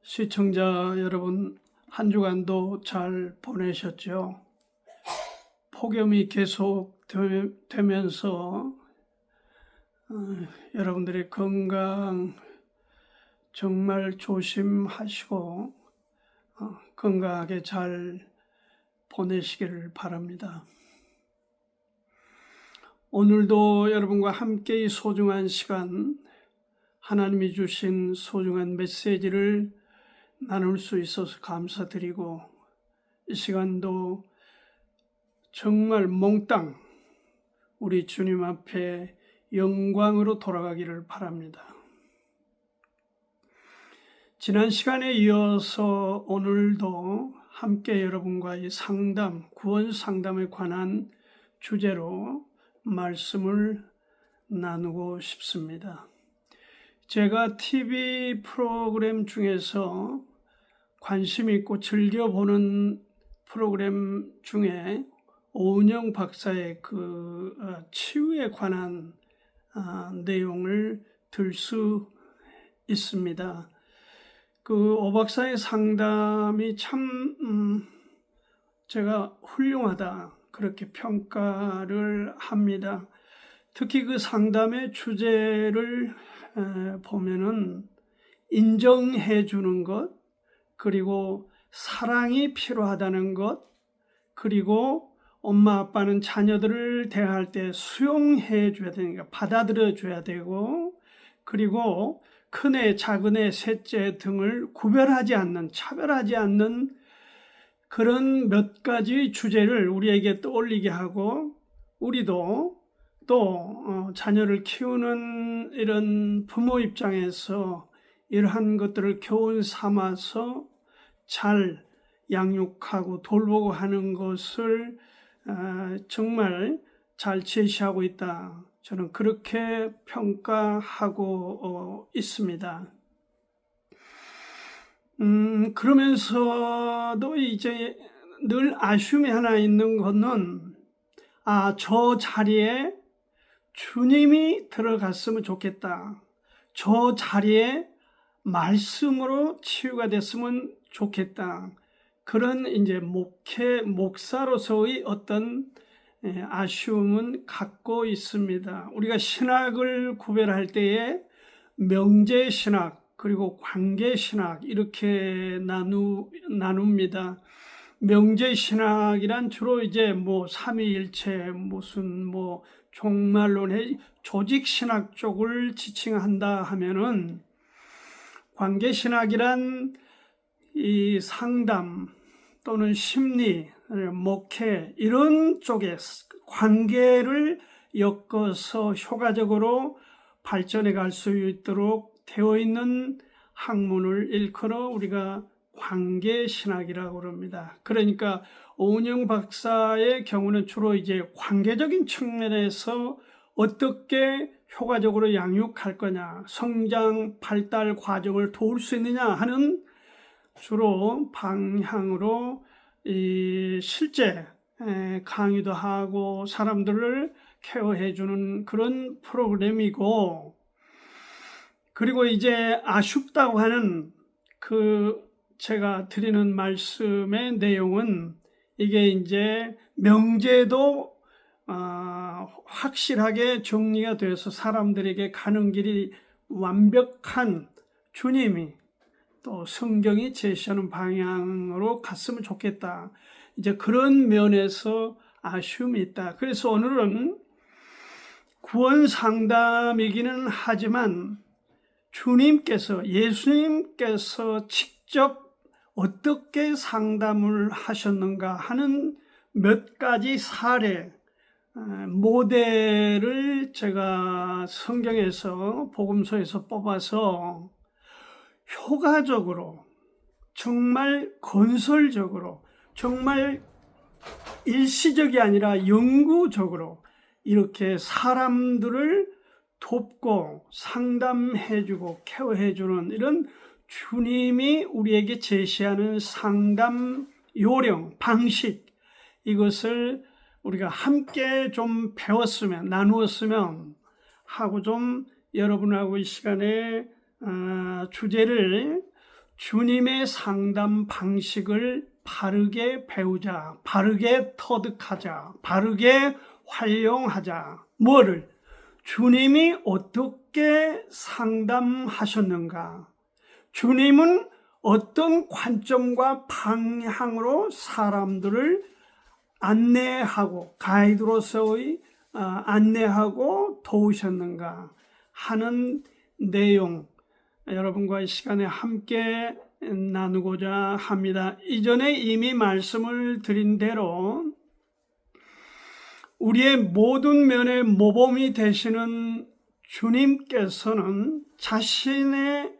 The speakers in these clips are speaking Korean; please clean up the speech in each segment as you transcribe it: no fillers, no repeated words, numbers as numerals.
시청자 여러분, 한 주간도 잘 보내셨죠? 폭염이 계속되면서 여러분들의 건강 정말 조심하시고 건강하게 잘 보내시기를 바랍니다. 오늘도 여러분과 함께 이 소중한 시간, 하나님이 주신 소중한 메시지를 나눌 수 있어서 감사드리고, 이 시간도 정말 몽땅 우리 주님 앞에 영광으로 돌아가기를 바랍니다. 지난 시간에 이어서 오늘도 함께 여러분과 이 상담, 구원 상담에 관한 주제로 말씀을 나누고 싶습니다. 제가 TV 프로그램 중에서 관심 있고 즐겨보는 프로그램 중에 오은영 박사의 치유에 관한 내용을 들 수 있습니다. 오 박사의 상담이 참 제가 훌륭하다, 그렇게 평가를 합니다. 특히 그 상담의 주제를 보면은 인정해 주는 것, 그리고 사랑이 필요하다는 것, 그리고 엄마 아빠는 자녀들을 대할 때 수용해 줘야 되니까 받아들여 줘야 되고, 그리고 큰애, 작은애, 셋째 등을 구별하지 않는, 차별하지 않는 그런 몇 가지 주제를 우리에게 떠올리게 하고, 우리도 또 자녀를 키우는 이런 부모 입장에서 이러한 것들을 교훈 삼아서 잘 양육하고 돌보고 하는 것을 정말 잘 제시하고 있다, 저는 그렇게 평가하고 있습니다. 그러면서도 이제 늘 아쉬움이 하나 있는 것은, 저 자리에 주님이 들어갔으면 좋겠다, 저 자리에 말씀으로 치유가 됐으면 좋겠다, 그런 이제 목사로서의 어떤 아쉬움은 갖고 있습니다. 우리가 신학을 구별할 때에 명제신학 그리고 관계신학 이렇게 나눕니다. 명제신학이란 주로 이제 삼위일체, 종말론의 조직신학 쪽을 지칭한다 하면은, 관계신학이란 이 상담 또는 심리, 목회 이런 쪽에 관계를 엮어서 효과적으로 발전해 갈 수 있도록 되어 있는 학문을 일컬어 우리가 관계신학이라고 합니다. 그러니까 오은영 박사의 경우는 주로 이제 관계적인 측면에서 어떻게 효과적으로 양육할 거냐, 성장 발달 과정을 도울 수 있느냐 하는 주로 방향으로 실제 강의도 하고 사람들을 케어해 주는 그런 프로그램이고, 그리고 이제 아쉽다고 하는 제가 드리는 말씀의 내용은, 이게 이제 명제도 확실하게 정리가 돼서 사람들에게 가는 길이 완벽한 주님이 또 성경이 제시하는 방향으로 갔으면 좋겠다, 이제 그런 면에서 아쉬움이 있다. 그래서 오늘은 구원 상담이기는 하지만 예수님께서 직접 어떻게 상담을 하셨는가 하는 몇 가지 사례, 모델을 제가 성경에서, 복음서에서 뽑아서 효과적으로, 정말 건설적으로, 정말 일시적이 아니라 영구적으로 이렇게 사람들을 돕고 상담해주고 케어해주는 이런 주님이 우리에게 제시하는 상담 요령, 방식, 이것을 우리가 함께 좀 배웠으면, 나누었으면 하고 좀 여러분하고 이 시간에 주제를 주님의 상담 방식을 바르게 배우자, 바르게 터득하자, 바르게 활용하자. 뭐를? 주님이 어떻게 상담하셨는가? 주님은 어떤 관점과 방향으로 사람들을 안내하고 가이드로서의 안내하고 도우셨는가 하는 내용, 여러분과의 시간에 함께 나누고자 합니다. 이전에 이미 말씀을 드린 대로 우리의 모든 면의 모범이 되시는 주님께서는 자신을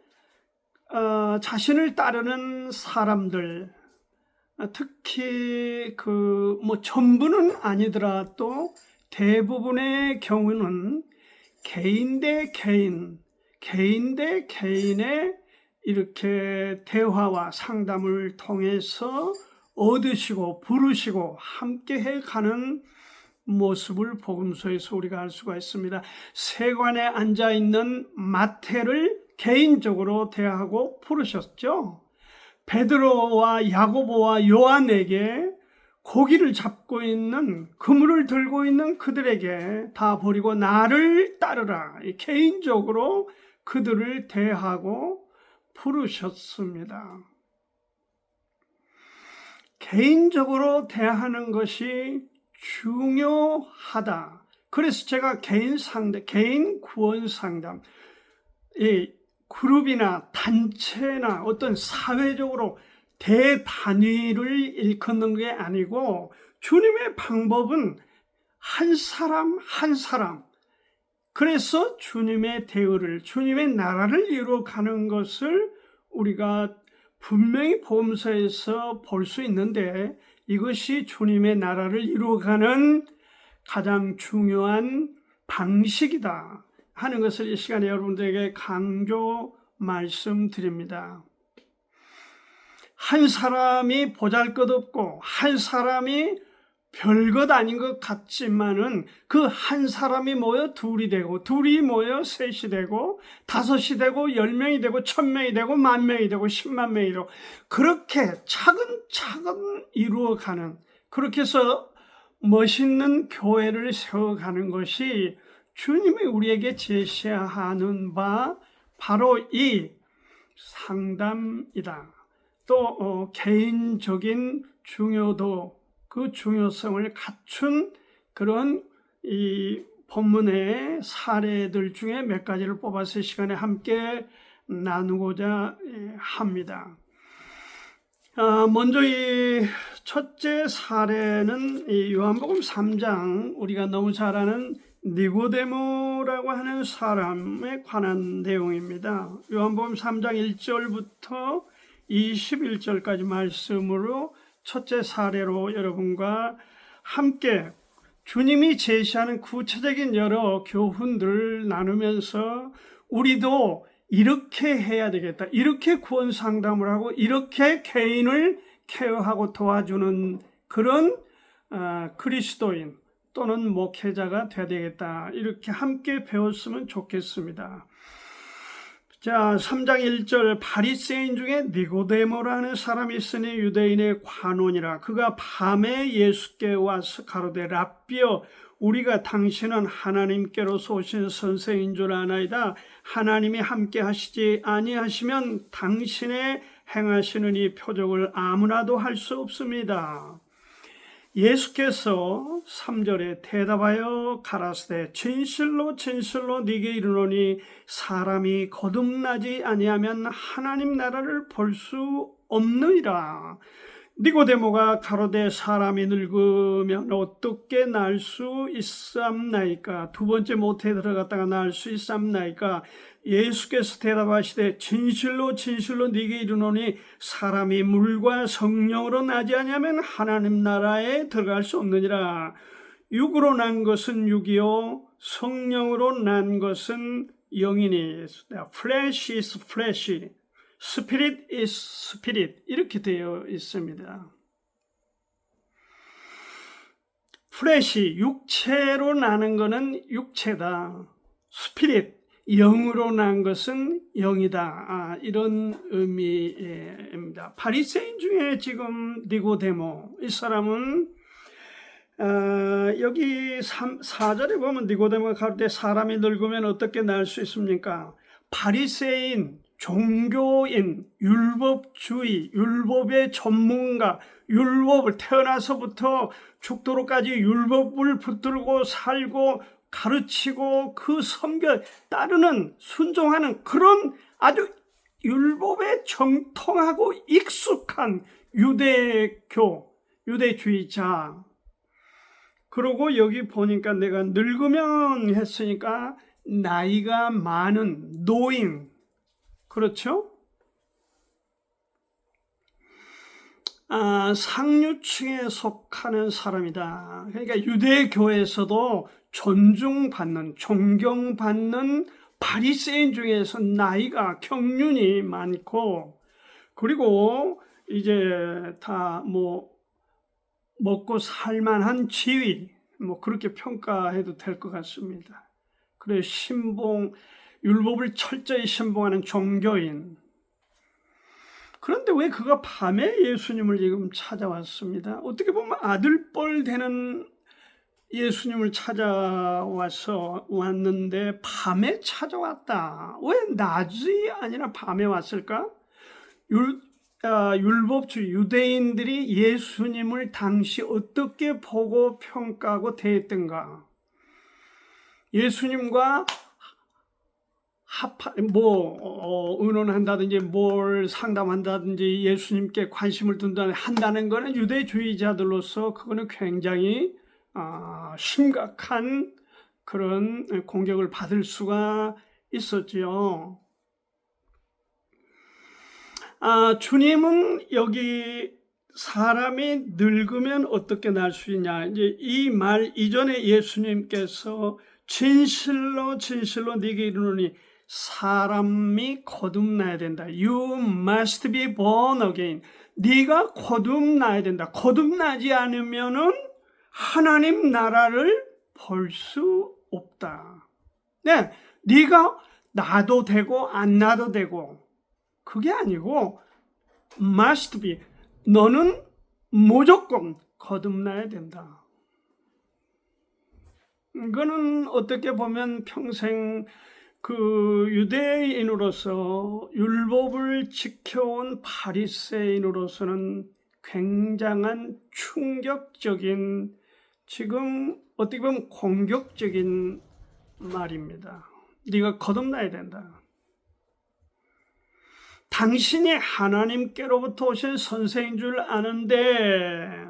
따르는 사람들, 특히 전부는 아니더라도 대부분의 경우는 개인 대 개인, 개인 대 개인의 이렇게 대화와 상담을 통해서 얻으시고 부르시고 함께해 가는 모습을 복음서에서 우리가 알 수가 있습니다. 세관에 앉아있는 마태를 개인적으로 대하고 부르셨죠. 베드로와 야고보와 요한에게 고기를 잡고 있는, 그물을 들고 있는 그들에게 다 버리고 나를 따르라, 개인적으로 그들을 대하고 부르셨습니다. 개인적으로 대하는 것이 중요하다. 그래서 제가 개인 구원 상담, 그룹이나 단체나 어떤 사회적으로 대단위를 일컫는 게 아니고, 주님의 방법은 한 사람 한 사람, 그래서 주님의 대의를, 주님의 나라를 이루어가는 것을 우리가 분명히 복음서에서 볼 수 있는데, 이것이 주님의 나라를 이루어가는 가장 중요한 방식이다 하는 것을 이 시간에 여러분들에게 강조 말씀드립니다. 한 사람이 보잘것없고 한 사람이 별것 아닌 것 같지만은 그 한 사람이 모여 둘이 되고, 둘이 모여 셋이 되고, 다섯이 되고, 10명이 되고, 1000명이 되고, 10,000명이 되고, 10만 명이 되고, 그렇게 차근차근 이루어가는, 그렇게 해서 멋있는 교회를 세워가는 것이 주님이 우리에게 제시하는 바 바로 이 상담이다. 또 개인적인 중요도, 그 중요성을 갖춘 그런 이 본문의 사례들 중에 몇 가지를 뽑아서 이 시간에 함께 나누고자 합니다. 먼저 이 첫째 사례는 이 요한복음 3장, 우리가 너무 잘 아는 니고데모라고 하는 사람에 관한 내용입니다. 요한복음 3장 1절부터 21절까지 말씀으로 첫째 사례로 여러분과 함께 주님이 제시하는 구체적인 여러 교훈들을 나누면서 우리도 이렇게 해야 되겠다, 이렇게 구원 상담을 하고 이렇게 개인을 케어하고 도와주는 그런 그리스도인 또는 목회자가 되어야 되겠다, 이렇게 함께 배웠으면 좋겠습니다. 자, 3장 1절, 바리새인 중에 니고데모라는 사람이 있으니 유대인의 관원이라. 그가 밤에 예수께 와서 가로되, 랍비여, 우리가 당신은 하나님께로서 오신 선생인 줄 아나이다. 하나님이 함께 하시지 아니하시면 당신의 행하시는 이 표적을 아무나도 할 수 없습니다. 예수께서 3절에 대답하여 가라사대, 진실로 진실로 네게 이르노니 사람이 거듭나지 아니하면 하나님 나라를 볼 수 없느니라. 니고데모가 가로되, 사람이 늙으면 어떻게 날 수 있삼나이까? 두 번째 모태에 들어갔다가 날 수 있삼나이까? 예수께서 대답하시되, 진실로 진실로 네게 이르노니 사람이 물과 성령으로 나지 아니하면 하나님 나라에 들어갈 수 없느니라. 육으로 난 것은 육이요 성령으로 난 것은 영이니. Flesh is flesh, Spirit is spirit, 이렇게 되어 있습니다. 플래시, 육체로 나는 것은 육체다. 스피릿, 영으로 난 것은 영이다. 이런 의미입니다. 바리새인 중에 지금 니고데모, 이 사람은 여기 4절에 보면 니고데모가 가로되 사람이 늙으면 어떻게 날 수 있습니까? 바리새인, 종교인, 율법주의, 율법의 전문가, 율법을 태어나서부터 죽도록까지 율법을 붙들고 살고 가르치고 그 선결 따르는 순종하는 그런 아주 율법에 정통하고 익숙한 유대주의자. 그러고 여기 보니까 내가 늙으면 했으니까 나이가 많은 노인, 그렇죠? 상류층에 속하는 사람이다. 그러니까 유대교에서도 존중받는, 존경받는 바리새인 중에서 나이가 경륜이 많고, 그리고 이제 다 먹고 살만한 지위, 그렇게 평가해도 될 것 같습니다. 그래, 율법을 철저히 신봉하는 종교인. 그런데 왜 그가 밤에 예수님을 지금 찾아왔습니다? 어떻게 보면 아들뻘 되는 예수님을 왔는데 밤에 찾아왔다. 왜 낮이 아니라 밤에 왔을까? 율법주의 유대인들이 예수님을 당시 어떻게 보고 평가하고 대했던가? 예수님과 의논한다든지 뭘 상담한다든지 예수님께 관심을 한다는 것은 유대주의자들로서 그거는 굉장히 심각한 그런 공격을 받을 수가 있었지요. 주님은 여기 사람이 늙으면 어떻게 날 수 있냐, 이제 이 말 이전에 예수님께서 진실로 네게 이르노니 사람이 거듭나야 된다. You must be born again. 네가 거듭나야 된다. 거듭나지 않으면은 하나님 나라를 볼 수 없다. 네, 네가 나도 되고 안 나도 되고 그게 아니고 must be, 너는 무조건 거듭나야 된다. 이거는 어떻게 보면 평생 그 유대인으로서 율법을 지켜온 바리새인으로서는 굉장한 충격적인, 지금 어떻게 보면 공격적인 말입니다. 네가 거듭나야 된다. 당신이 하나님께로부터 오신 선생인 줄 아는데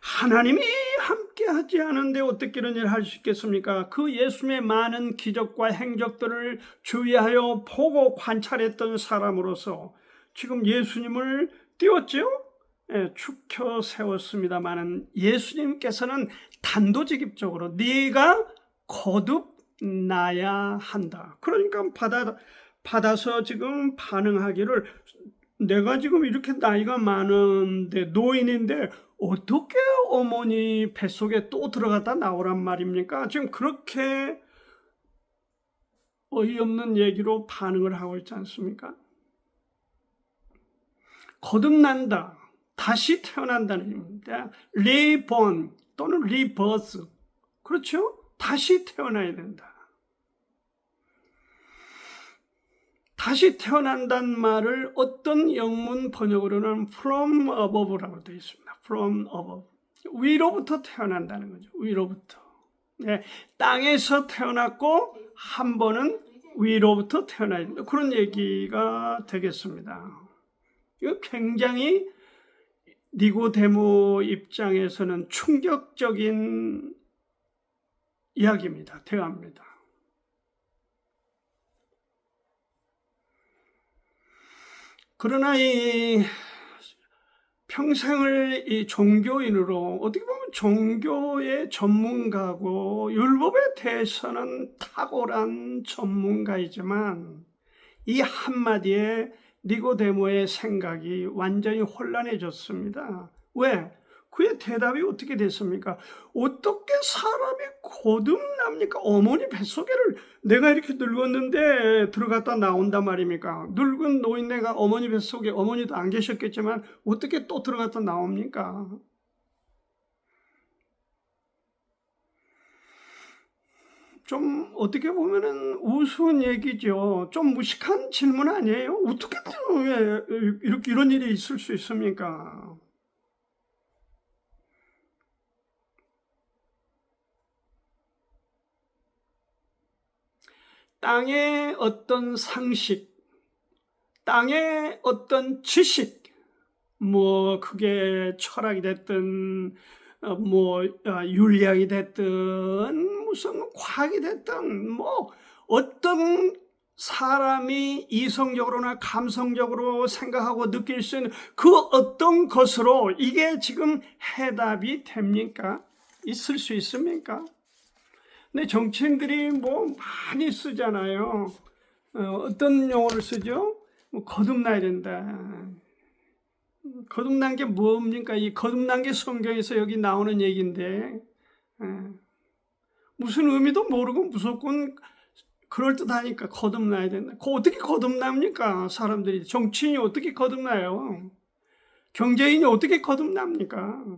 하나님이 함께하지 않은데 어떻게 이런 일을 할 수 있겠습니까? 그 예수님의 많은 기적과 행적들을 주의하여 보고 관찰했던 사람으로서 지금 예수님을 띄웠죠? 축혀 세웠습니다만 예수님께서는 단도직입적으로 네가 거듭나야 한다. 그러니까 받아서 지금 반응하기를, 내가 지금 이렇게 나이가 많은데 노인인데 어떻게 어머니 뱃속에 또 들어갔다 나오란 말입니까? 지금 그렇게 어이없는 얘기로 반응을 하고 있지 않습니까? 거듭난다, 다시 태어난다는 얘기입니다. reborn 또는 rebirth, 그렇죠? 다시 태어나야 된다. 다시 태어난다는 말을 어떤 영문 번역으로는 from above라고 되어 있습니다. from above, 위로부터 태어난다는 거죠. 위로부터. 네, 땅에서 태어났고 한 번은 위로부터 태어나야 된다. 그런 얘기가 되겠습니다. 이거 굉장히 니고데모 입장에서는 충격적인 이야기입니다. 대화입니다. 그러나 이 평생을 이 종교인으로, 어떻게 보면 종교의 전문가고 율법에 대해서는 탁월한 전문가이지만 이 한마디에 니고데모의 생각이 완전히 혼란해졌습니다. 왜? 그의 대답이 어떻게 됐습니까? 어떻게 사람이 거듭납니까? 어머니 뱃속에를 내가 이렇게 늙었는데 들어갔다 나온단 말입니까? 늙은 노인네가 어머니 뱃속에, 어머니도 안 계셨겠지만 어떻게 또 들어갔다 나옵니까? 좀 어떻게 보면은 우스운 얘기죠. 좀 무식한 질문 아니에요? 어떻게 이렇게 이런 일이 있을 수 있습니까? 땅의 어떤 상식, 땅의 어떤 지식, 뭐 그게 철학이 됐든 윤리학이 됐든 무슨 과학이 됐든 뭐 어떤 사람이 이성적으로나 감성적으로 생각하고 느낄 수 있는 그 어떤 것으로 이게 지금 해답이 됩니까? 있을 수 있습니까? 근데 정치인들이 뭐 많이 쓰잖아요. 어떤 용어를 쓰죠? 뭐 거듭나야 된다. 거듭난 게 뭡니까? 이 거듭난 게 성경에서 여기 나오는 얘기인데 무슨 의미도 모르고 무조건 그럴듯하니까 거듭나야 된다. 어떻게 거듭납니까? 사람들이. 정치인이 어떻게 거듭나요? 경제인이 어떻게 거듭납니까?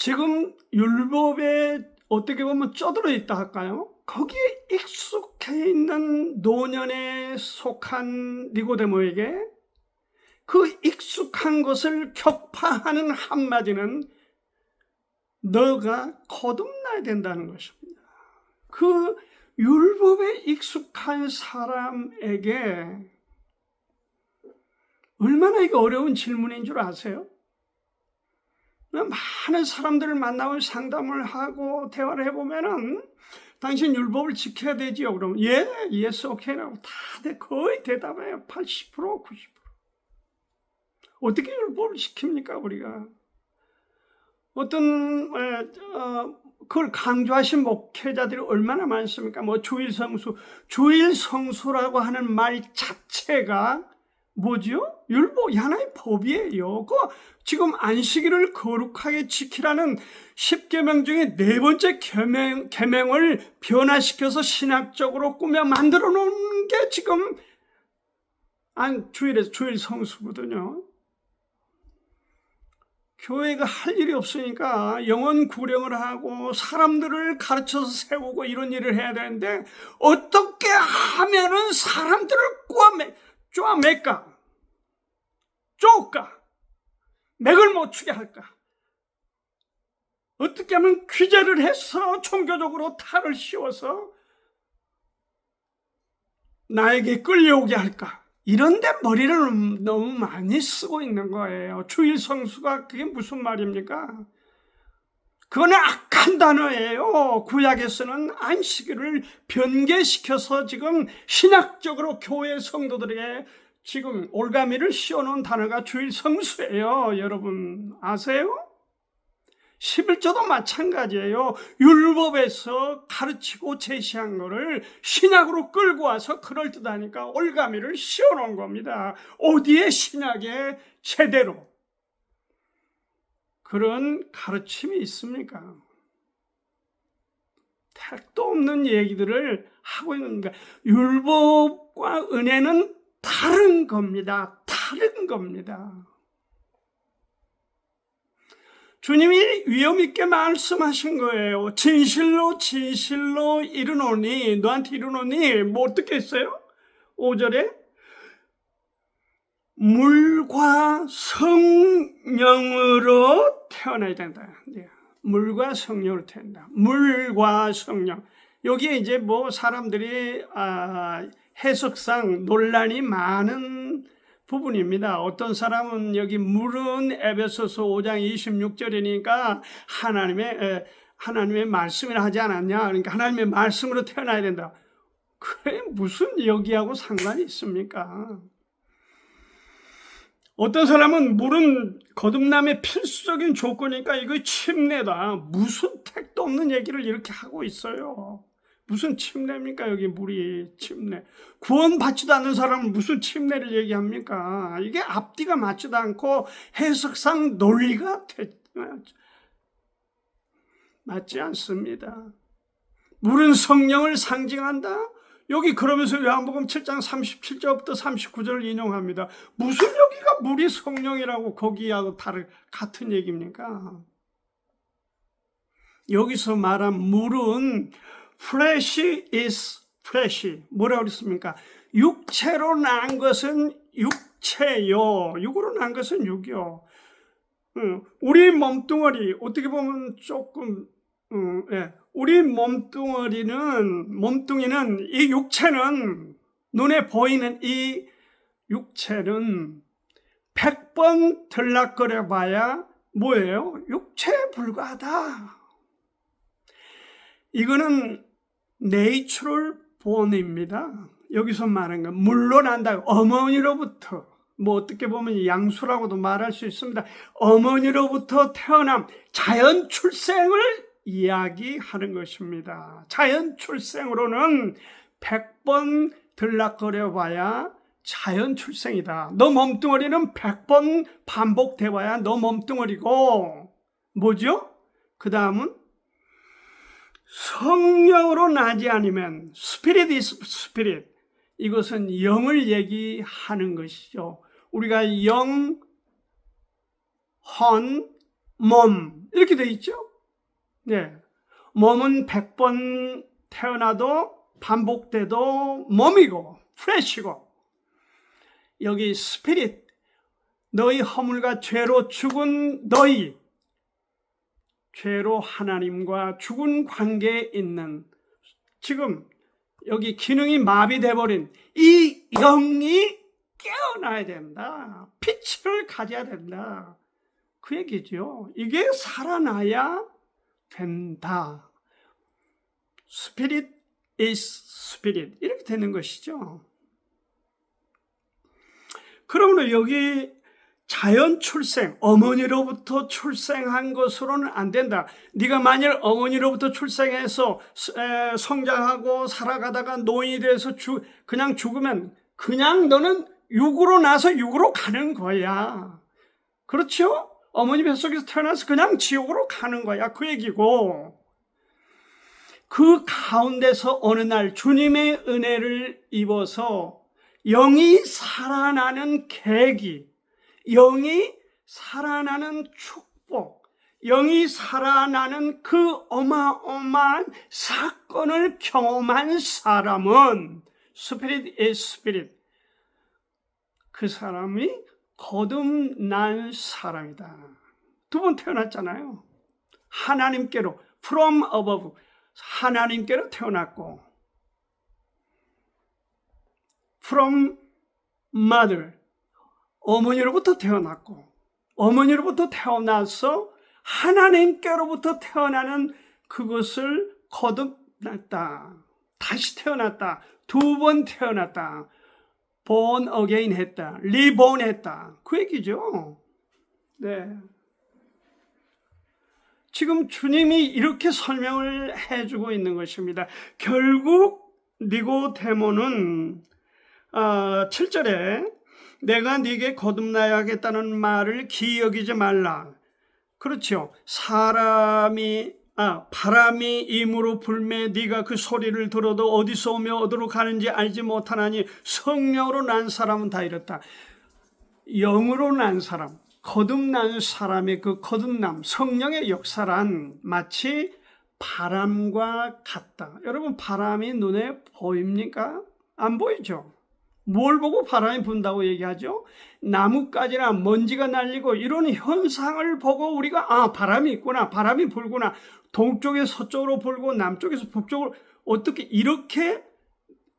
지금 율법에 어떻게 보면 쩌들어 있다 할까요? 거기에 익숙해 있는 노년에 속한 니고데모에게 그 익숙한 것을 격파하는 한마디는 너가 거듭나야 된다는 것입니다. 그 율법에 익숙한 사람에게 얼마나 이게 어려운 질문인 줄 아세요? 많은 사람들을 만나면 상담을 하고 대화를 해보면은 당신 율법을 지켜야 되지요. 그러면 yes, okay라고 거의 대답해요. 80%, 90%. 어떻게 율법을 지킵니까 우리가? 어떤 그걸 강조하신 목회자들이 얼마나 많습니까? 뭐 주일 성수라고 하는 말 자체가 뭐죠? 율법, 하나의 법이에요. 지금 안식일을 거룩하게 지키라는 10계명 중에 4번째 계명을 변화시켜서 신학적으로 꾸며 만들어 놓은 게 지금 주일 성수거든요. 교회가 할 일이 없으니까 영혼 구령을 하고 사람들을 가르쳐서 세우고 이런 일을 해야 되는데 어떻게 하면은 사람들을 쪼아맬까? 맥을 못 추게 할까? 어떻게 하면 규제를 해서 종교적으로 탈을 씌워서 나에게 끌려오게 할까? 이런데 머리를 너무 많이 쓰고 있는 거예요. 주일 성수가 그게 무슨 말입니까? 그거는 악한 단어예요. 구약에서는 안식일을 변개시켜서 지금 신학적으로 교회 성도들에게 지금 올가미를 씌워놓은 단어가 주일 성수예요. 여러분 아세요? 11조도 마찬가지예요. 율법에서 가르치고 제시한 거를 신약으로 끌고 와서 그럴듯하니까 올가미를 씌워놓은 겁니다. 어디에 신약에 제대로 그런 가르침이 있습니까? 택도 없는 얘기들을 하고 있는 거예요. 율법과 은혜는 다른 겁니다. 다른 겁니다. 주님이 위험 있게 말씀하신 거예요. 진실로 진실로 너한테 이르노니 뭐 어떻게 했어요? 5절에 물과 성령으로 태어나야 된다. 물과 성령으로 태어난다. 물과 성령. 여기에 이제 뭐 사람들이 해석상 논란이 많은 부분입니다. 어떤 사람은 여기 물은 에베소서 5장 26절이니까 하나님의 말씀이라 하지 않았냐? 그러니까 하나님의 말씀으로 태어나야 된다. 그게 무슨 여기하고 상관이 있습니까? 어떤 사람은 물은 거듭남의 필수적인 조건이니까 이거 침례다. 무슨 택도 없는 얘기를 이렇게 하고 있어요. 무슨 침례입니까? 여기 물이 침례. 구원받지도 않는 사람은 무슨 침례를 얘기합니까? 이게 앞뒤가 맞지도 않고 해석상 논리가 맞지 않습니다. 물은 성령을 상징한다? 여기 그러면서 요한복음 7장 37절부터 39절을 인용합니다. 무슨 여기가 물이 성령이라고 거기하고 같은 얘기입니까? 여기서 말한 물은 flesh is flesh. 뭐라고 그랬습니까? 육체로 난 것은 육체요. 육으로 난 것은 육이요. 우리 몸뚱어리 어떻게 보면 조금 우리 몸뚱이는 이 육체는 눈에 보이는 이 육체는 100번 들락거려 봐야 뭐예요? 육체에 불과하다. 이거는 내추럴 본입니다. 여기서 말하는 건 물로 난다. 어머니로부터 뭐 어떻게 보면 양수라고도 말할 수 있습니다. 어머니로부터 태어남, 자연 출생을 이야기하는 것입니다. 자연 출생으로는 100번 들락거려 봐야 자연 출생이다. 너 몸뚱어리는 100번 반복돼 봐야 너 몸뚱어리고, 뭐죠? 그 다음은 성령으로 나지 않으면 스피릿 is 스피릿. 이것은 영을 얘기하는 것이죠. 우리가 영, 헌, 몸 이렇게 돼 있죠. 네. 몸은 100번 태어나도 반복돼도 몸이고 프레시고, 여기 스피릿, 너희 허물과 죄로 죽은 너희, 죄로 하나님과 죽은 관계에 있는, 지금 여기 기능이 마비돼 버린 이 영이 깨어나야 된다. 빛을 가져야 된다. 그 얘기죠. 이게 살아나야 된다. Spirit is Spirit. 이렇게 되는 것이죠. 그러므로 여기 자연 출생, 어머니로부터 출생한 것으로는 안 된다. 네가 만일 어머니로부터 출생해서 성장하고 살아가다가 노인이 돼서 그냥 죽으면 그냥 너는 육으로 나서 육으로 가는 거야. 그렇죠? 어머니 뱃속에서 태어나서 그냥 지옥으로 가는 거야. 그 얘기고, 그 가운데서 어느 날 주님의 은혜를 입어서 영이 살아나는 계기, 영이 살아나는 축복, 영이 살아나는 그 어마어마한 사건을 경험한 사람은 스피릿 is 스피릿. 그 사람이 거듭난 사람이다. 두 번 태어났잖아요. 하나님께로, from above, 하나님께로 태어났고, from mother, 어머니로부터 태어났고, 어머니로부터 태어나서 하나님께로부터 태어나는 그것을 거듭났다. 다시 태어났다. 두 번 태어났다. born again 했다. reborn 했다. 그 얘기죠. 네. 지금 주님이 이렇게 설명을 해주고 있는 것입니다. 결국 니고데모는 7절에 내가 네게 거듭나야겠다는 말을 기억이지 말라. 그렇죠. 바람이 임으로 불매 네가 그 소리를 들어도 어디서 오며 어디로 가는지 알지 못하나니 성령으로 난 사람은 다 이렇다. 영으로 난 사람, 거듭난 사람의 그 거듭남, 성령의 역사란 마치 바람과 같다. 여러분, 바람이 눈에 보입니까? 안 보이죠? 뭘 보고 바람이 분다고 얘기하죠? 나뭇가지나 먼지가 날리고 이런 현상을 보고 우리가 바람이 있구나, 바람이 불구나, 동쪽에서 서쪽으로 불고 남쪽에서 북쪽으로, 어떻게 이렇게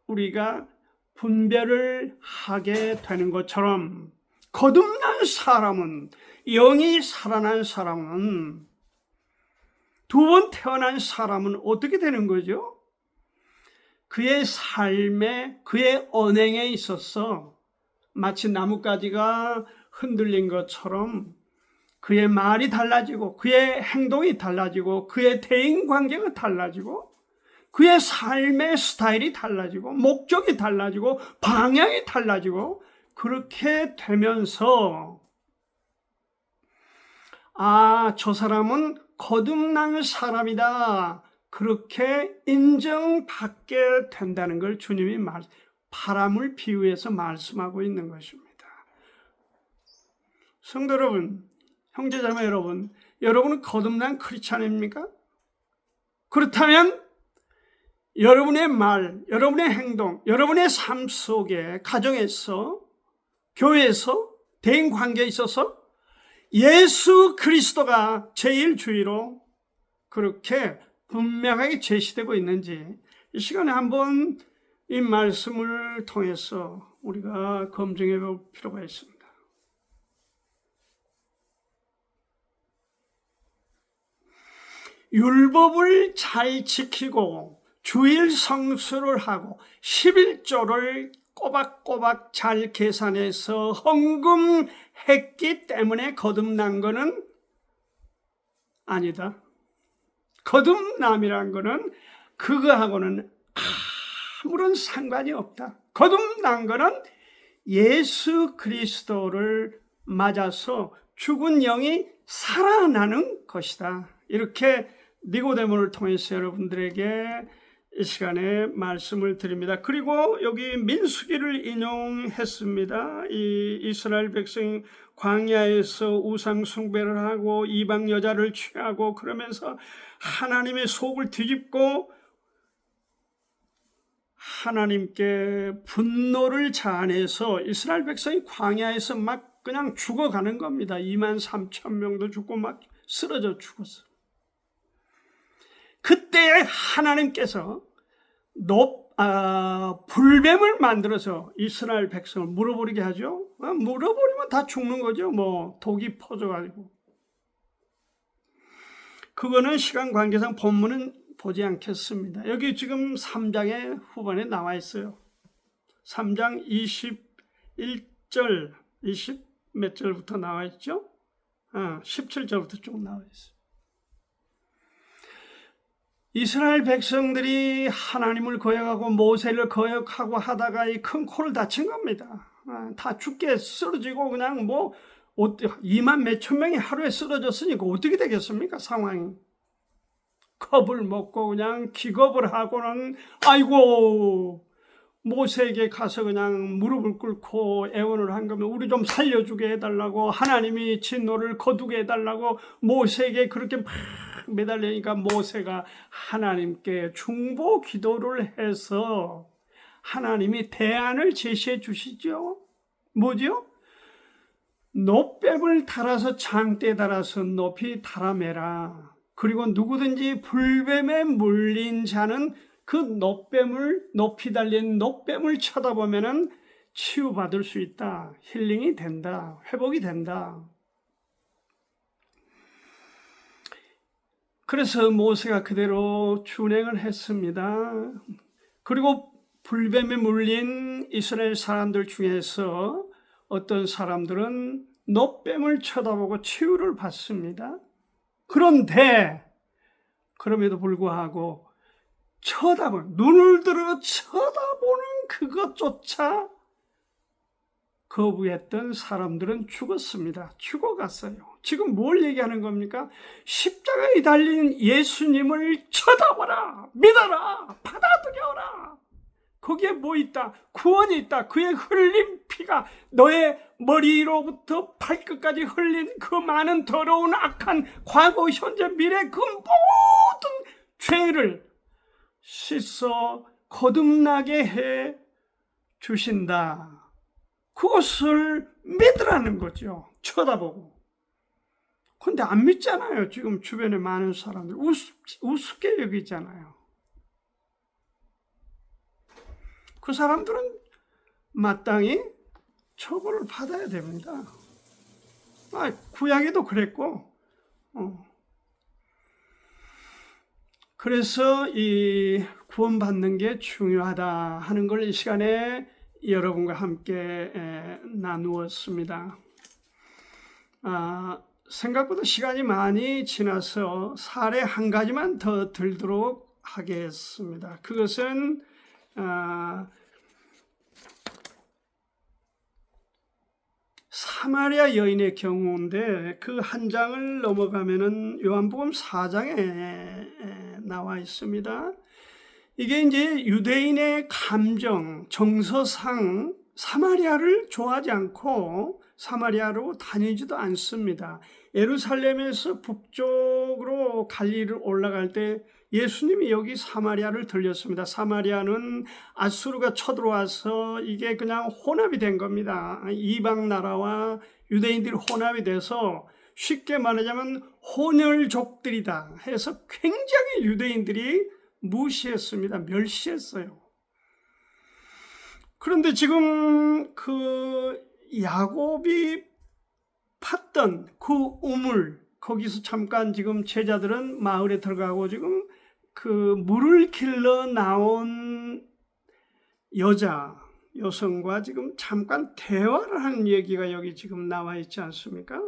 우리가 분별을 하게 되는 것처럼 거듭난 사람은, 영이 살아난 사람은, 두 번 태어난 사람은 어떻게 되는 거죠? 그의 삶에, 그의 언행에 있어서 마치 나뭇가지가 흔들린 것처럼 그의 말이 달라지고, 그의 행동이 달라지고, 그의 대인관계가 달라지고, 그의 삶의 스타일이 달라지고 목적이 달라지고 방향이 달라지고 그렇게 되면서 저 사람은 거듭난 사람이다. 그렇게 인정받게 된다는 걸 주님이 바람을 비유해서 말씀하고 있는 것입니다. 성도 여러분, 형제자매 여러분, 여러분은 거듭난 크리스찬입니까? 그렇다면 여러분의 말, 여러분의 행동, 여러분의 삶 속에 가정에서, 교회에서, 대인 관계에 있어서 예수 그리스도가 제일 주의로 그렇게 분명하게 제시되고 있는지 이 시간에 한번 이 말씀을 통해서 우리가 검증해 볼 필요가 있습니다. 율법을 잘 지키고 주일 성수를 하고 11조를 꼬박꼬박 잘 계산해서 헌금했기 때문에 거듭난 것은 아니다. 거듭남이란 것은 그거하고는 아무런 상관이 없다. 거듭난 것은 예수 그리스도를 맞아서 죽은 영이 살아나는 것이다. 이렇게 니고데모를 통해서 여러분들에게 이 시간에 말씀을 드립니다. 그리고 여기 민수기를 인용했습니다. 이 이스라엘 백성이 광야에서 우상 숭배를 하고 이방 여자를 취하고 그러면서 하나님의 속을 뒤집고 하나님께 분노를 자아내서 이스라엘 백성이 광야에서 막 그냥 죽어가는 겁니다. 23,000명도 죽고 막 쓰러져 죽었어. 그때 하나님께서 불뱀을 만들어서 이스라엘 백성을 물어버리게 하죠. 물어버리면 다 죽는 거죠. 독이 퍼져가지고. 그거는 시간 관계상 본문은 보지 않겠습니다. 여기 지금 3장의 후반에 나와 있어요. 3장 21절, 20 몇 절부터 나와 있죠? 17절부터 쭉 나와 있어요. 이스라엘 백성들이 하나님을 거역하고 모세를 거역하고 하다가 이 큰 코를 다친 겁니다. 다 죽게 쓰러지고 그냥 2만 몇천 명이 하루에 쓰러졌으니까 어떻게 되겠습니까? 상황이. 겁을 먹고 그냥 기겁을 하고는 아이고 모세에게 가서 그냥 무릎을 꿇고 애원을 한 거면 우리 좀 살려주게 해달라고 하나님이 진노를 거두게 해달라고 모세에게 그렇게 막 매달리니까 모세가 하나님께 중보 기도를 해서 하나님이 대안을 제시해 주시죠. 뭐죠? 놋뱀을 달아서 장대에 달아서 높이 달아매라. 그리고 누구든지 불뱀에 물린 자는 그 놋뱀을 높이 달린 놋뱀을 쳐다보면은 치유받을 수 있다. 힐링이 된다. 회복이 된다. 그래서 모세가 그대로 준행을 했습니다. 그리고 불뱀에 물린 이스라엘 사람들 중에서 어떤 사람들은 놋뱀을 쳐다보고 치유를 받습니다. 그런데 그럼에도 불구하고 눈을 들어 쳐다보는 그것조차 거부했던 사람들은 죽었습니다. 죽어갔어요. 지금 뭘 얘기하는 겁니까? 십자가에 달린 예수님을 쳐다보라, 믿어라, 받아들여라. 거기에 뭐 있다? 구원이 있다. 그의 흘린 피가 너의 머리로부터 발끝까지 흘린 그 많은 더러운 악한 과거, 현재, 미래 그 모든 죄를 씻어 거듭나게 해 주신다. 그것을 믿으라는 거죠. 쳐다보고. 근데 안 믿잖아요. 지금 주변에 많은 사람들 우습게 여기잖아요. 그 사람들은 마땅히 처벌을 받아야 됩니다. 구약에도 그랬고, 그래서 이 구원받는 게 중요하다 하는 걸 이 시간에 여러분과 함께 나누었습니다. 생각보다 시간이 많이 지나서 사례 한 가지만 더 들도록 하겠습니다. 그것은 사마리아 여인의 경우인데 그 한 장을 넘어가면은 요한복음 4장에 나와 있습니다. 이게 이제 유대인의 감정, 정서상 사마리아를 좋아하지 않고 사마리아로 다니지도 않습니다. 예루살렘에서 북쪽으로 갈릴리를 올라갈 때 예수님이 여기 사마리아를 들렸습니다. 사마리아는 아수르가 쳐들어와서 이게 그냥 혼합이 된 겁니다. 이방 나라와 유대인들이 혼합이 돼서 쉽게 말하자면 혼혈족들이다 해서 굉장히 유대인들이 무시했습니다. 멸시했어요. 그런데 지금 그 야곱이 팠던 그 우물, 거기서 잠깐 지금 제자들은 마을에 들어가고 지금 그 물을 길러 나온 여성과 지금 잠깐 대화를 하는 얘기가 여기 지금 나와 있지 않습니까?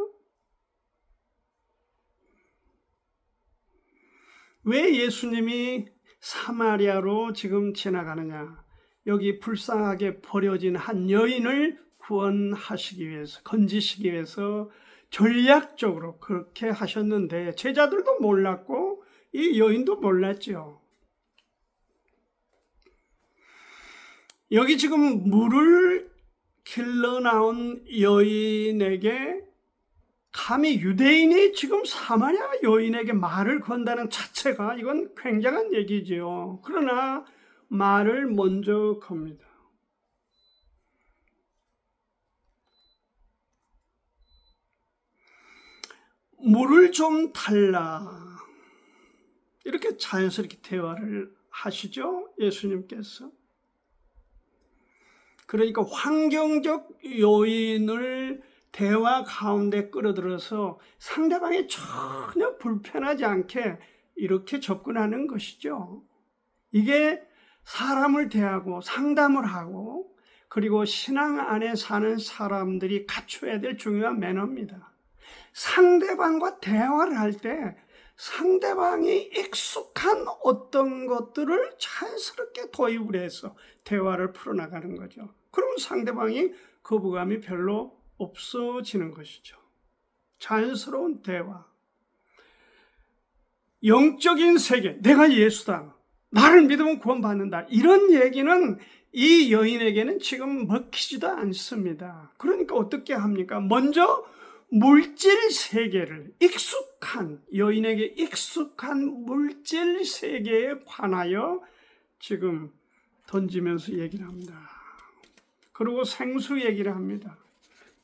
왜 예수님이 사마리아로 지금 지나가느냐? 여기 불쌍하게 버려진 한 여인을 구원하시기 위해서, 건지시기 위해서 전략적으로 그렇게 하셨는데 제자들도 몰랐고 이 여인도 몰랐죠. 여기 지금 물을 길러 나온 여인에게 감히 유대인이 지금 사마리아 여인에게 말을 건다는 자체가 이건 굉장한 얘기지요. 그러나 말을 먼저 겁니다. 물을 좀 달라. 이렇게 자연스럽게 대화를 하시죠, 예수님께서. 그러니까 환경적 요인을 대화 가운데 끌어들여서 상대방이 전혀 불편하지 않게 이렇게 접근하는 것이죠. 이게 사람을 대하고 상담을 하고 그리고 신앙 안에 사는 사람들이 갖춰야 될 중요한 매너입니다. 상대방과 대화를 할 때 상대방이 익숙한 어떤 것들을 자연스럽게 도입을 해서 대화를 풀어나가는 거죠. 그러면 상대방이 거부감이 별로 없어지는 것이죠. 자연스러운 대화. 영적인 세계, 내가 예수다. 나를 믿으면 구원받는다. 이런 얘기는 이 여인에게는 지금 먹히지도 않습니다. 그러니까 어떻게 합니까? 먼저 물질 세계를 여인에게 익숙한 물질 세계에 관하여 지금 던지면서 얘기를 합니다. 그리고 생수 얘기를 합니다.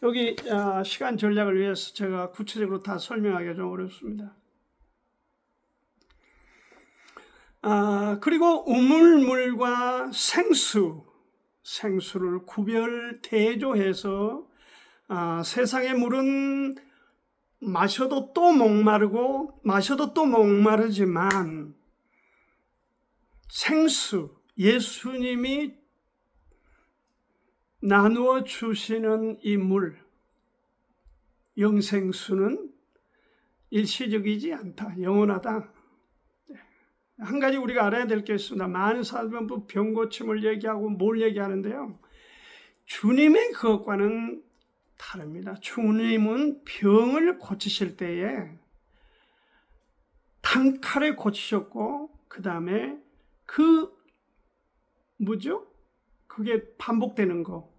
여기 시간 전략을 위해서 제가 구체적으로 다 설명하기가 좀 어렵습니다. 그리고 우물물과 생수를 구별 대조해서 세상의 물은 마셔도 또 목마르고 마셔도 또 목마르지만 생수, 예수님이 나누어 주시는 이 물, 영생수는 일시적이지 않다, 영원하다. 한 가지 우리가 알아야 될 게 있습니다. 많은 사람들은 병 고침을 얘기하고 뭘 얘기하는데요. 주님의 그것과는 다릅니다. 주님은 병을 고치실 때에 단칼에 고치셨고 그 다음에 그게 반복되는 거,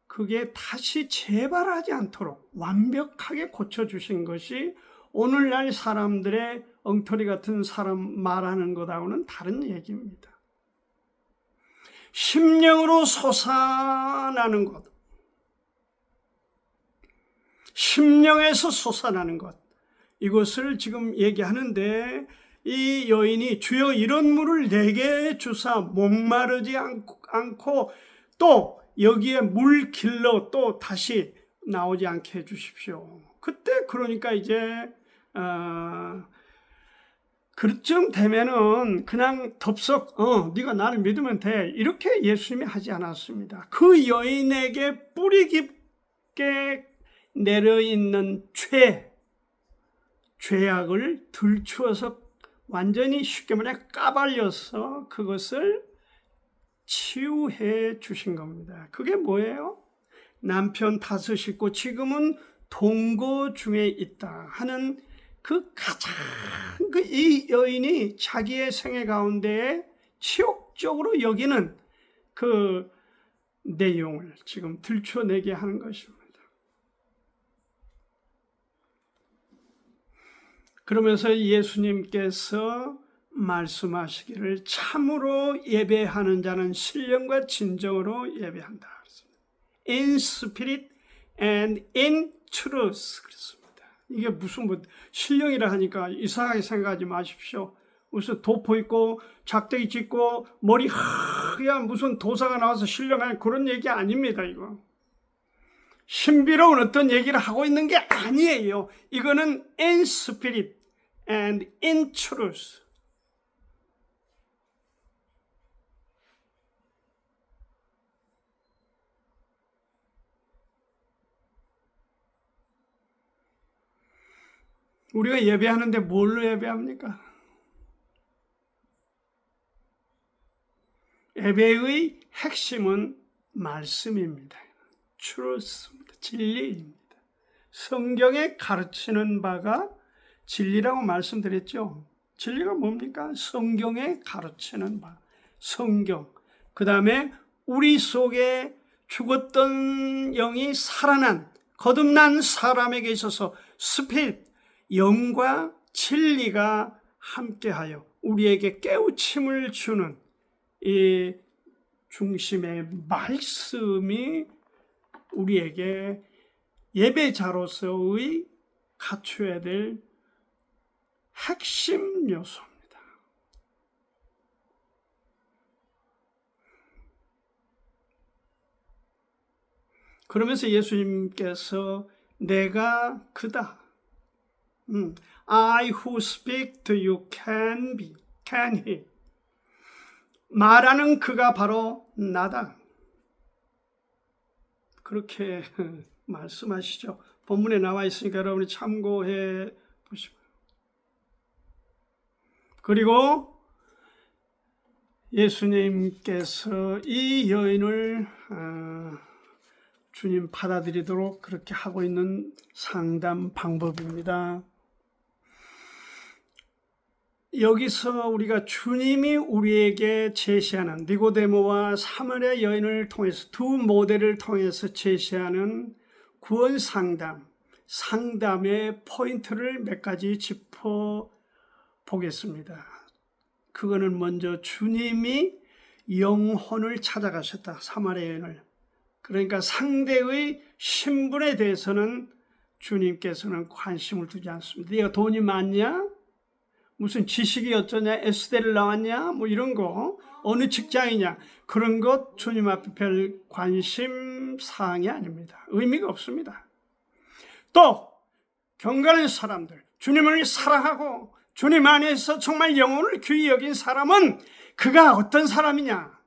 그게 다시 재발하지 않도록 완벽하게 고쳐주신 것이 오늘날 사람들의 엉터리 같은 사람 말하는 것하고는 다른 얘기입니다. 심령으로 솟아나는 것, 심령에서 솟아나는 것, 이것을 지금 얘기하는데 이 여인이 주여 이런 물을 내게 주사 목마르지 않고 또 여기에 물 길러 또 다시 나오지 않게 해주십시오. 그때 그러니까 이제 그쯤 되면은 그냥 덥석 네가 나를 믿으면 돼 이렇게 예수님이 하지 않았습니다. 그 여인에게 뿌리 깊게 내려있는 죄악을 들추어서 완전히 쉽게 말해 까발려서 그것을 치유해 주신 겁니다. 그게 뭐예요? 남편 5 있고 지금은 동거 중에 있다 하는 그 가장 이 여인이 자기의 생애 가운데 치욕적으로 여기는 그 내용을 지금 들춰내게 하는 것입니다. 그러면서 예수님께서 말씀하시기를 참으로 예배하는 자는 신령과 진정으로 예배한다. In spirit and in truth. 그렇습니다. 이게 무슨 신령이라 하니까 이상하게 생각하지 마십시오. 무슨 도포 입고 작대기 찢고 머리 하얀 무슨 도사가 나와서 신령한 그런 얘기 아닙니다. 이거 신비로운 어떤 얘기를 하고 있는 게 아니에요. 이거는 in spirit and in truth. 우리가 예배하는데 뭘로 예배합니까? 예배의 핵심은 말씀입니다. truth입니다. 진리입니다. 성경에 가르치는 바가 진리라고 말씀드렸죠. 진리가 뭡니까? 성경에 가르치는 바, 성경. 그 다음에 우리 속에 죽었던 영이 살아난, 거듭난 사람에게 있어서 스피릿, 영과 진리가 함께하여 우리에게 깨우침을 주는 이 중심의 말씀이 우리에게 예배자로서의 갖춰야 될 핵심 요소입니다. 그러면서 예수님께서 내가 그다. I who speak to you can he. 말하는 그가 바로 나다. 그렇게 말씀하시죠. 본문에 나와 있으니까 여러분이 참고해 보시고요. 그리고 예수님께서 이 여인을 주님 받아들이도록 그렇게 하고 있는 상담 방법입니다. 여기서 우리가 주님이 우리에게 제시하는 니고데모와 사마리아 여인을 통해서 두 모델을 통해서 제시하는 구원 상담의 포인트를 몇 가지 짚어 보겠습니다. 그거는 먼저 주님이 영혼을 찾아가셨다. 사마리아 여인을. 그러니까 상대의 신분에 대해서는 주님께서는 관심을 두지 않습니다. 네가 돈이 많냐? 무슨 지식이 어쩌냐? S대를 나왔냐? 뭐 이런 거. 어느 직장이냐? 그런 것 주님 앞에 별 관심 사항이 아닙니다. 의미가 없습니다. 또 경건한 사람들, 주님을 사랑하고 주님 안에서 정말 영혼을 귀히 여긴 사람은 그가 어떤 사람이냐?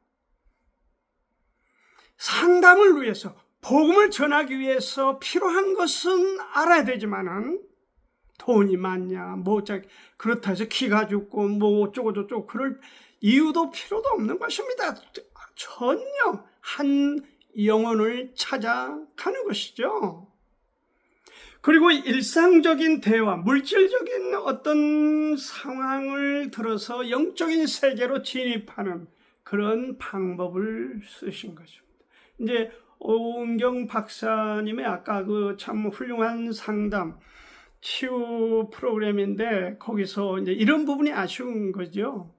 상담을 위해서, 복음을 전하기 위해서 필요한 것은 알아야 되지만은 돈이 많냐, 그렇다 해서 키가 죽고 뭐 어쩌고저쩌고 그럴 이유도 필요도 없는 것입니다. 전혀 한 영혼을 찾아가는 것이죠. 그리고 일상적인 대화, 물질적인 어떤 상황을 들어서 영적인 세계로 진입하는 그런 방법을 쓰신 것입니다. 이제 오은경 박사님의 아까 그 참 훌륭한 상담, 치유 프로그램인데 거기서 이제 이런 부분이 아쉬운 거죠.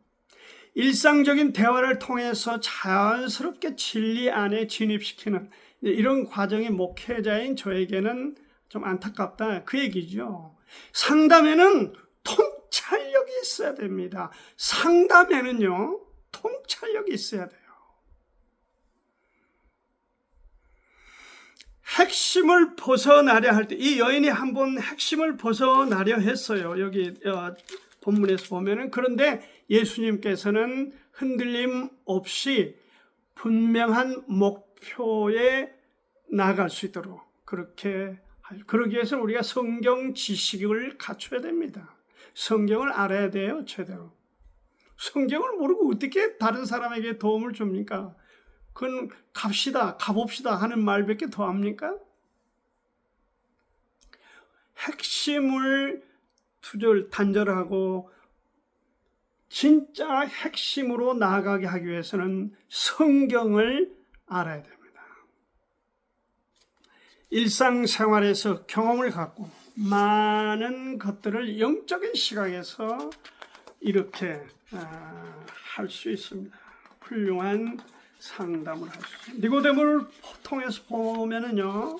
일상적인 대화를 통해서 자연스럽게 진리 안에 진입시키는 이런 과정이 목회자인 저에게는 좀 안타깝다. 그 얘기죠. 상담에는 통찰력이 있어야 됩니다. 상담에는요, 통찰력이 있어야 돼요. 핵심을 벗어나려 할 때, 이 여인이 한번 핵심을 벗어나려 했어요. 여기 본문에서 보면은. 그런데 예수님께서는 흔들림 없이 분명한 목표에 나아갈 수 있도록 그렇게, 그러기 위해서 우리가 성경 지식을 갖춰야 됩니다. 성경을 알아야 돼요, 제대로. 성경을 모르고 어떻게 다른 사람에게 도움을 줍니까? 그건 갑시다, 가봅시다 하는 말밖에 더 합니까? 핵심을 단절하고 진짜 핵심으로 나아가게 하기 위해서는 성경을 알아야 됩니다. 일상생활에서 경험을 갖고 많은 것들을 영적인 시각에서 이렇게 할 수 있습니다. 훌륭한 상담을 할 수 있습니다. 니고데모를 통해서 보면은요,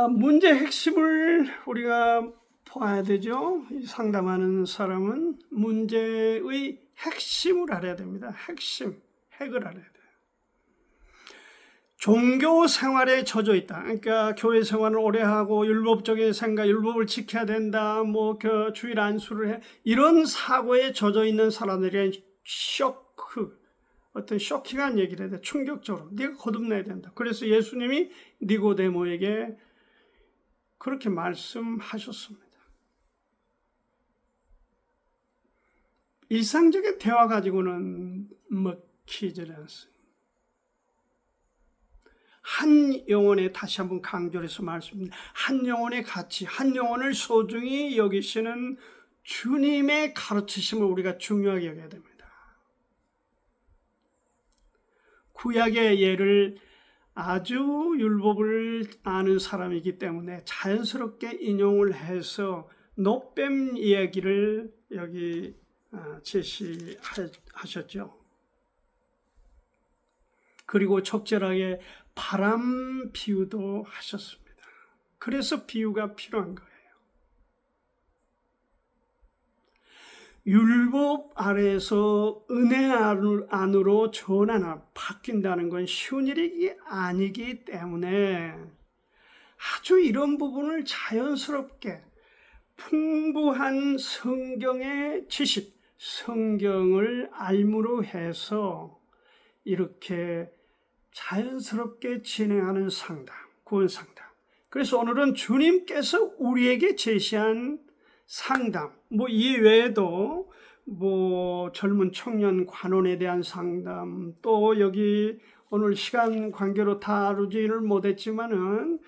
문제 핵심을 우리가 봐야 되죠. 상담하는 사람은 문제의 핵심을 알아야 됩니다. 핵을 알아야 돼요. 종교 생활에 젖어 있다. 그러니까 교회 생활을 오래 하고 율법적인 생각, 율법을 지켜야 된다. 그 주일 안수를 해. 이런 사고에 젖어 있는 사람들에게 어떤 쇼킹한 얘기를 해야 돼. 충격적으로. 네가 거듭나야 된다. 그래서 예수님이 니고데모에게 그렇게 말씀하셨습니다. 일상적인 대화 가지고는 먹히지 않습니다. 한 영혼에 다시 한번 강조해서 말씀드립니다. 한 영혼의 가치, 한 영혼을 소중히 여기시는 주님의 가르치심을 우리가 중요하게 여겨야 됩니다. 구약의 예를 아주 율법을 아는 사람이기 때문에 자연스럽게 인용을 해서 노뱀 이야기를 여기 제시하셨죠. 그리고 적절하게 바람 비유도 하셨습니다. 그래서 비유가 필요한 거예요. 율법 아래에서 은혜 안으로 전환, 바뀐다는 건 쉬운 일이 아니기 때문에 아주 이런 부분을 자연스럽게 풍부한 성경의 지식, 성경을 알므로 해서 이렇게 자연스럽게 진행하는 상담, 구원 상담. 그래서 오늘은 주님께서 우리에게 제시한 상담, 이 외에도 젊은 청년 관원에 대한 상담, 또 여기 오늘 시간 관계로 다루지를 못했지만은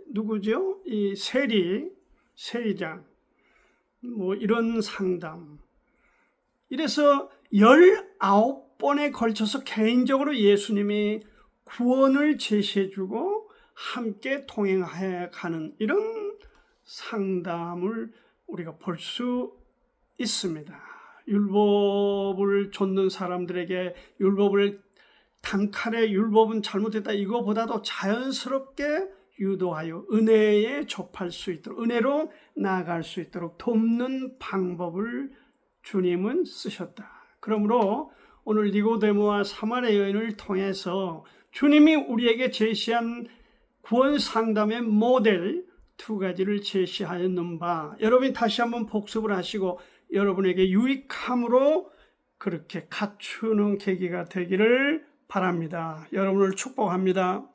누구죠? 이 세리장, 이런 상담. 이래서 19번에 걸쳐서 개인적으로 예수님이 구원을 제시해주고 함께 동행해 가는 이런 상담을 우리가 볼 수 있습니다. 율법을 좇는 사람들에게 단칼에 율법은 잘못됐다 이거보다도 자연스럽게 유도하여 은혜에 접할 수 있도록, 은혜로 나아갈 수 있도록 돕는 방법을 주님은 쓰셨다. 그러므로 오늘 니고데모와 사마리아 여인을 통해서 주님이 우리에게 제시한 구원 상담의 모델 2가지를 제시하였는 바, 여러분이 다시 한번 복습을 하시고 여러분에게 유익함으로 그렇게 갖추는 계기가 되기를 바랍니다. 여러분을 축복합니다.